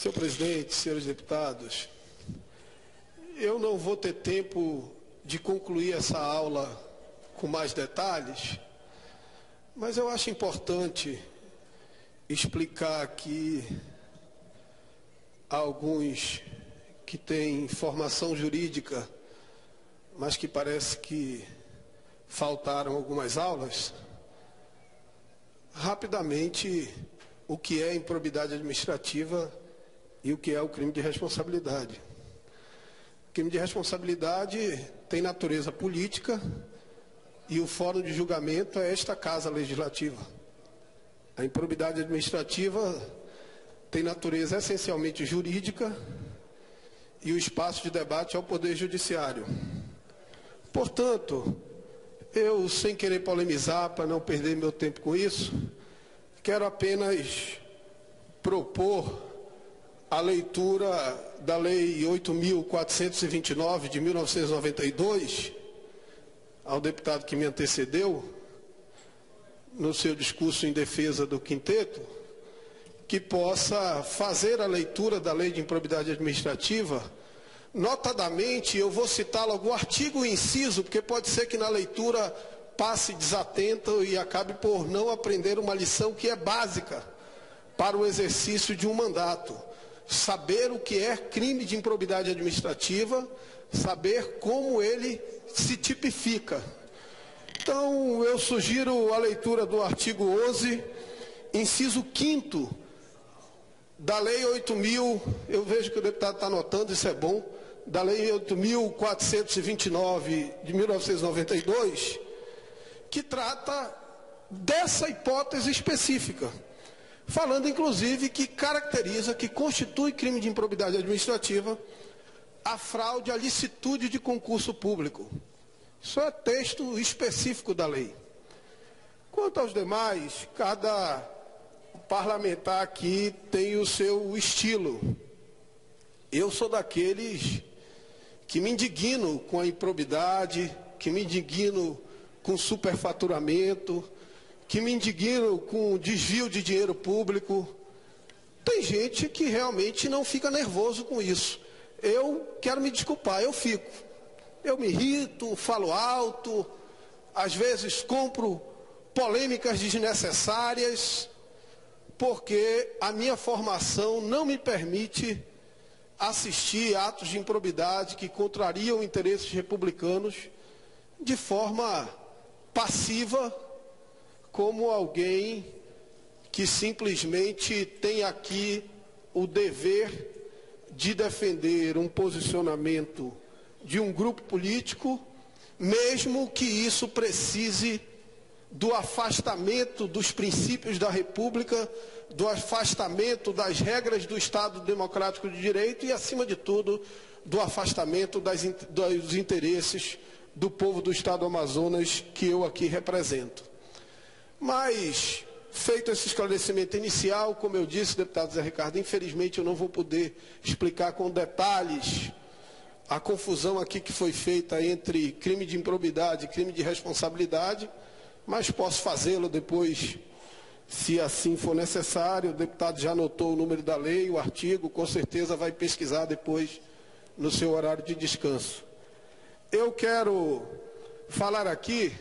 Senhor presidente, senhores deputados, eu não vou ter tempo de concluir essa aula com mais detalhes, mas eu acho importante explicar aqui a alguns que têm formação jurídica, mas que parece que faltaram algumas aulas, rapidamente o que é improbidade administrativa e o que é o crime de responsabilidade. O crime de responsabilidade tem natureza política e o fórum de julgamento é esta Casa Legislativa. A improbidade administrativa tem natureza essencialmente jurídica e o espaço de debate é o Poder Judiciário. Portanto, eu, sem querer polemizar, para não perder meu tempo com isso, quero apenas propor a leitura da Lei 8.429 de 1992, ao deputado que me antecedeu, no seu discurso em defesa do quinteto, que possa fazer a leitura da Lei de Improbidade Administrativa. Notadamente, eu vou citá-lo algum artigo e inciso, porque pode ser que na leitura passe desatento e acabe por não aprender uma lição que é básica para o exercício de um mandato. Saber o que é crime de improbidade administrativa, saber como ele se tipifica. Então, eu sugiro a leitura do artigo 11, inciso 5º, da Lei 8.000, eu vejo que o deputado está anotando, isso é bom, da Lei 8.429 de 1992, que trata dessa hipótese específica, falando inclusive que caracteriza, que constitui crime de improbidade administrativa a fraude à licitude de concurso público. Isso é texto específico da lei. Quanto aos demais, cada parlamentar aqui tem o seu estilo. Eu sou daqueles que me indigno com a improbidade, que me indigno com superfaturamento, que me indigno com desvio de dinheiro público. Tem gente que realmente não fica nervoso com isso. Eu quero me desculpar, eu fico. Eu me irrito, falo alto, às vezes compro polêmicas desnecessárias, porque a minha formação não me permite assistir atos de improbidade que contrariam interesses republicanos de forma passiva, como alguém que simplesmente tem aqui o dever de defender um posicionamento de um grupo político, mesmo que isso precise do afastamento dos princípios da República, do afastamento das regras do Estado Democrático de Direito e, acima de tudo, do afastamento dos interesses do povo do Estado do Amazonas, que eu aqui represento. Mas, feito esse esclarecimento inicial, como eu disse, deputado Zé Ricardo, infelizmente eu não vou poder explicar com detalhes a confusão aqui que foi feita entre crime de improbidade e crime de responsabilidade, mas posso fazê-lo depois, se assim for necessário. O deputado já anotou o número da lei, o artigo, com certeza vai pesquisar depois no seu horário de descanso. Eu quero falar aqui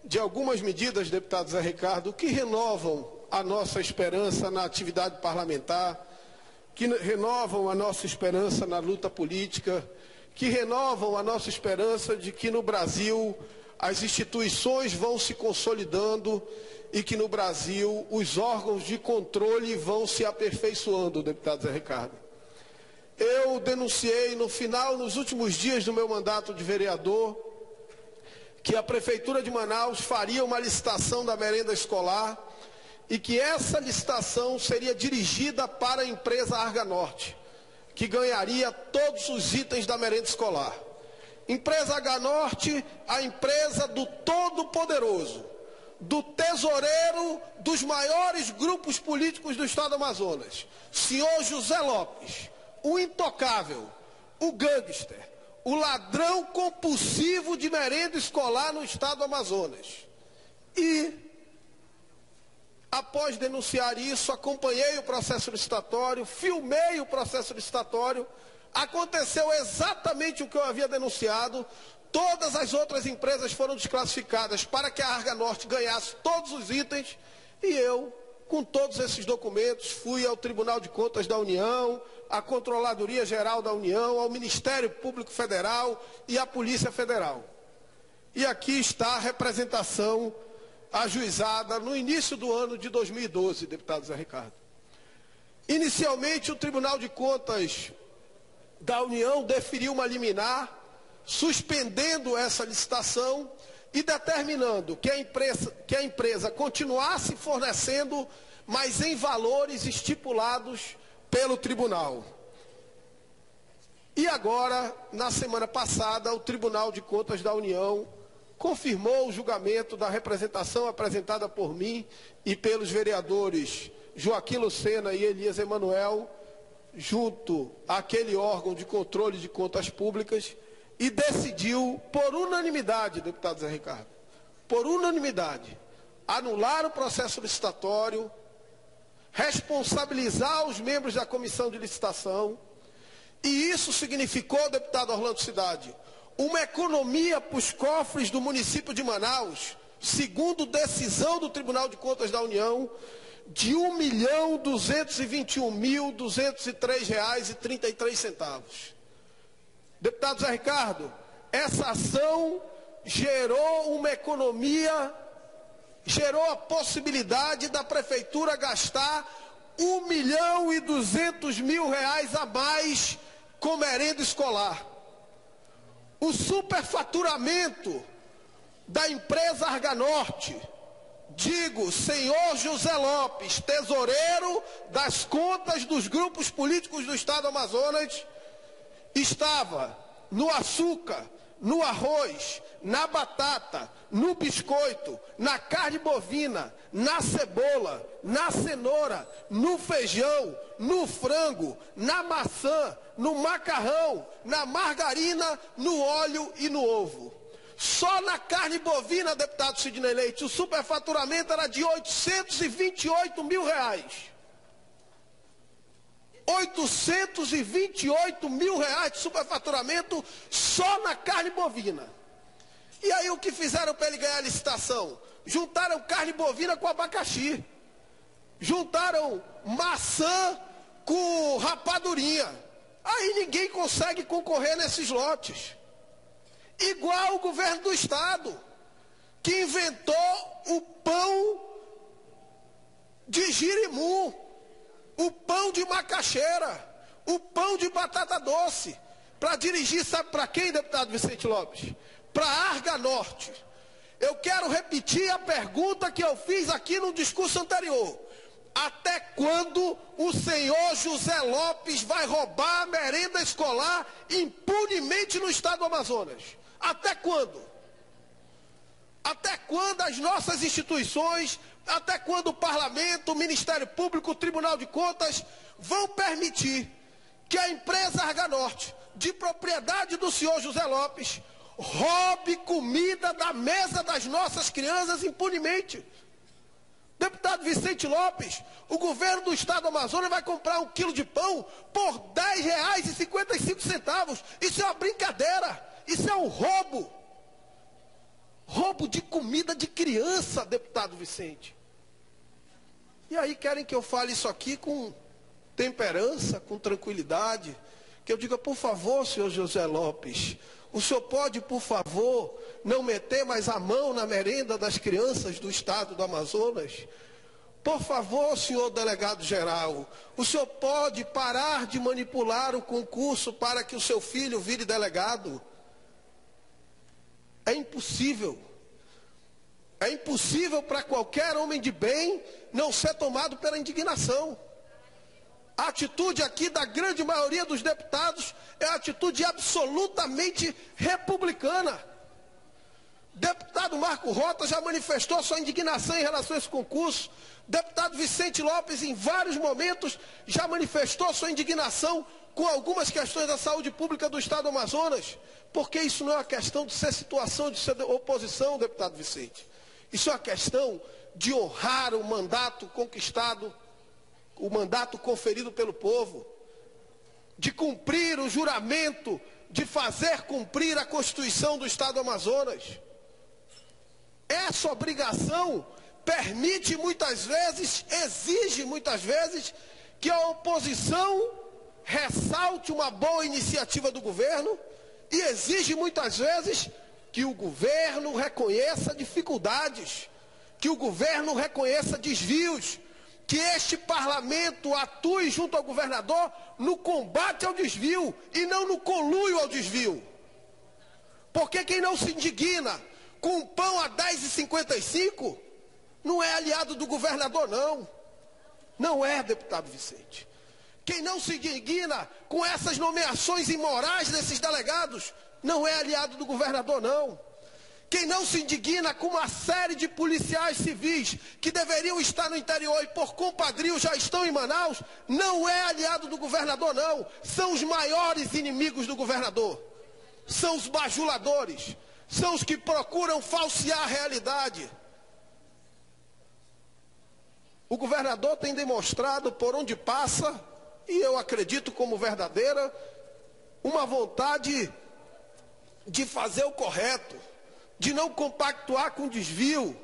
de algumas medidas, deputado Zé Ricardo, que renovam a nossa esperança na atividade parlamentar, que renovam a nossa esperança na luta política, que renovam a nossa esperança de que no Brasil as instituições vão se consolidando e que no Brasil os órgãos de controle vão se aperfeiçoando, deputado Zé Ricardo. Eu denunciei nos últimos dias do meu mandato de vereador, que a Prefeitura de Manaus faria uma licitação da merenda escolar e que essa licitação seria dirigida para a empresa Arga Norte, que ganharia todos os itens da merenda escolar. Empresa Arga Norte, a empresa do Todo-Poderoso, do tesoureiro dos maiores grupos políticos do Estado do Amazonas, senhor José Lopes, o intocável, o gangster, o ladrão compulsivo de merenda escolar no Estado do Amazonas. E Após denunciar isso, acompanhei o processo licitatório, filmei o processo licitatório, aconteceu exatamente o que eu havia denunciado, todas as outras empresas foram desclassificadas para que a Arga Norte ganhasse todos os itens, e eu, com todos esses documentos, fui ao Tribunal de Contas da União, à Controladoria Geral da União, ao Ministério Público Federal e à Polícia Federal. E aqui está a representação ajuizada no início do ano de 2012, deputado Zé Ricardo. Inicialmente, o Tribunal de Contas da União deferiu uma liminar, suspendendo essa licitação e determinando que a empresa continuasse fornecendo, mas em valores estipulados pelo tribunal. E agora, na semana passada, o Tribunal de Contas da União confirmou o julgamento da representação apresentada por mim e pelos vereadores Joaquim Lucena e Elias Emanuel, junto àquele órgão de controle de contas públicas, e decidiu, por unanimidade, deputado Zé Ricardo, por unanimidade, anular o processo licitatório, responsabilizar os membros da comissão de licitação, e isso significou, deputado Orlando Cidade, uma economia para os cofres do município de Manaus, segundo decisão do Tribunal de Contas da União, de R$ 1.221.203,33. Deputado Zé Ricardo, essa ação gerou uma economia, gerou a possibilidade da prefeitura gastar R$ 1.200.000 a mais com merenda escolar. O superfaturamento da empresa Arga Norte, digo, senhor José Lopes, tesoureiro das contas dos grupos políticos do Estado do Amazonas, estava no açúcar, no arroz, na batata, no biscoito, na carne bovina, na cebola, na cenoura, no feijão, no frango, na maçã, no macarrão, na margarina, no óleo e no ovo. Só na carne bovina, deputado Sidney Leite, o superfaturamento era de R$ 828 mil. R$ 828 mil de superfaturamento só na carne bovina. E aí o que fizeram para ele ganhar a licitação? Juntaram carne bovina com abacaxi. Juntaram maçã com rapadurinha. Aí ninguém consegue concorrer nesses lotes. Igual o governo do estado, que inventou o pão de jirimu, o pão de macaxeira, o pão de batata doce, para dirigir, sabe para quem, deputado Vicente Lopes? Para a Arga Norte. Eu quero repetir a pergunta que eu fiz aqui no discurso anterior. Até quando o senhor José Lopes vai roubar a merenda escolar impunemente no estado do Amazonas? Até quando? Até quando as nossas instituições, até quando o Parlamento, o Ministério Público, o Tribunal de Contas vão permitir que a empresa Arga Norte, de propriedade do senhor José Lopes, roube comida da mesa das nossas crianças impunemente? Deputado Vicente Lopes, o governo do estado do Amazonas vai comprar 1 quilo de pão por R$ 10,55. Isso é uma brincadeira, isso é um roubo. Roubo de comida de criança, deputado Vicente. E aí querem que eu fale isso aqui com temperança, com tranquilidade, que eu diga, por favor, senhor José Lopes, o senhor pode, por favor, não meter mais a mão na merenda das crianças do estado do Amazonas? Por favor, senhor delegado-geral, o senhor pode parar de manipular o concurso para que o seu filho vire delegado? É impossível. É impossível para qualquer homem de bem não ser tomado pela indignação. A atitude aqui da grande maioria dos deputados é a atitude absolutamente republicana. Deputado Marco Rota já manifestou sua indignação em relação a esse concurso. Deputado Vicente Lopes, em vários momentos, já manifestou sua indignação com algumas questões da saúde pública do estado do Amazonas. Porque isso não é uma questão de ser situação, de ser oposição, deputado Vicente. Isso é uma questão de honrar o mandato conquistado, o mandato conferido pelo povo, de cumprir o juramento, de fazer cumprir a Constituição do Estado do Amazonas. Essa obrigação permite muitas vezes, exige muitas vezes, que a oposição ressalte uma boa iniciativa do governo e exige muitas vezes que o governo reconheça dificuldades, que o governo reconheça desvios, que este parlamento atue junto ao governador no combate ao desvio e não no conluio ao desvio. Porque quem não se indigna com o pão a R$ 10,55 não é aliado do governador, não. Não é, deputado Vicente. Quem não se indigna com essas nomeações imorais desses delegados não é aliado do governador, não. Quem não se indigna com uma série de policiais civis que deveriam estar no interior e por compadrio já estão em Manaus, não é aliado do governador, não. São os maiores inimigos do governador. São os bajuladores. São os que procuram falsear a realidade. O governador tem demonstrado por onde passa, e eu acredito como verdadeira, uma vontade de fazer o correto, de não compactuar com desvio.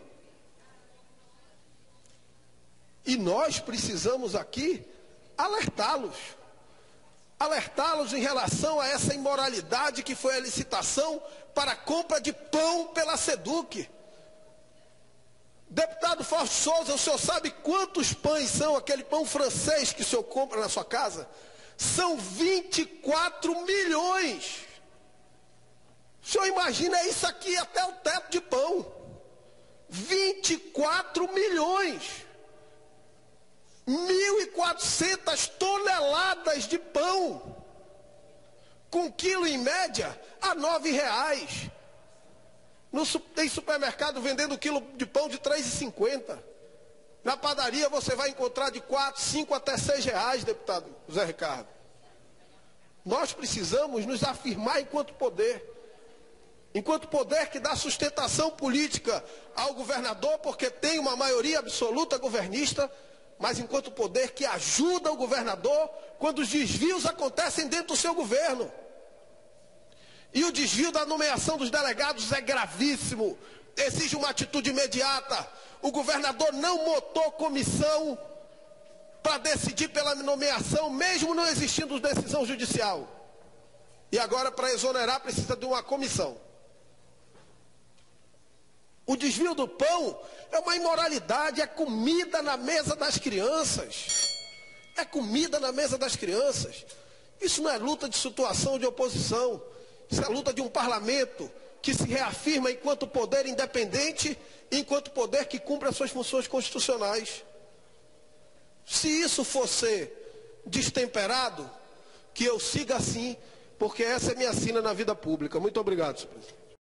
E nós precisamos aqui alertá-los. Alertá-los em relação a essa imoralidade que foi a licitação para a compra de pão pela SEDUC. Deputado Fausto Souza, o senhor sabe quantos pães são aquele pão francês que o senhor compra na sua casa? São 24 milhões. O senhor imagina isso aqui até o teto de pão. 24 milhões. 1.400 toneladas de pão. Com quilo em média a R$ 9,00. Tem supermercado vendendo quilo de pão de R$ 3,50. Na padaria você vai encontrar de 4, 5 até R$ 6,00, deputado Zé Ricardo. Nós precisamos nos afirmar enquanto poder. Enquanto poder que dá sustentação política ao governador, porque tem uma maioria absoluta governista, mas enquanto poder que ajuda o governador quando os desvios acontecem dentro do seu governo. E o desvio da nomeação dos delegados é gravíssimo, exige uma atitude imediata. O governador não montou comissão para decidir pela nomeação, mesmo não existindo decisão judicial. E agora, para exonerar, precisa de uma comissão. O desvio do pão é uma imoralidade, é comida na mesa das crianças. É comida na mesa das crianças. Isso não é luta de situação de oposição. Isso é luta de um parlamento que se reafirma enquanto poder independente, enquanto poder que cumpre as suas funções constitucionais. Se isso for ser destemperado, que eu siga assim, porque essa é minha sina na vida pública. Muito obrigado, senhor presidente.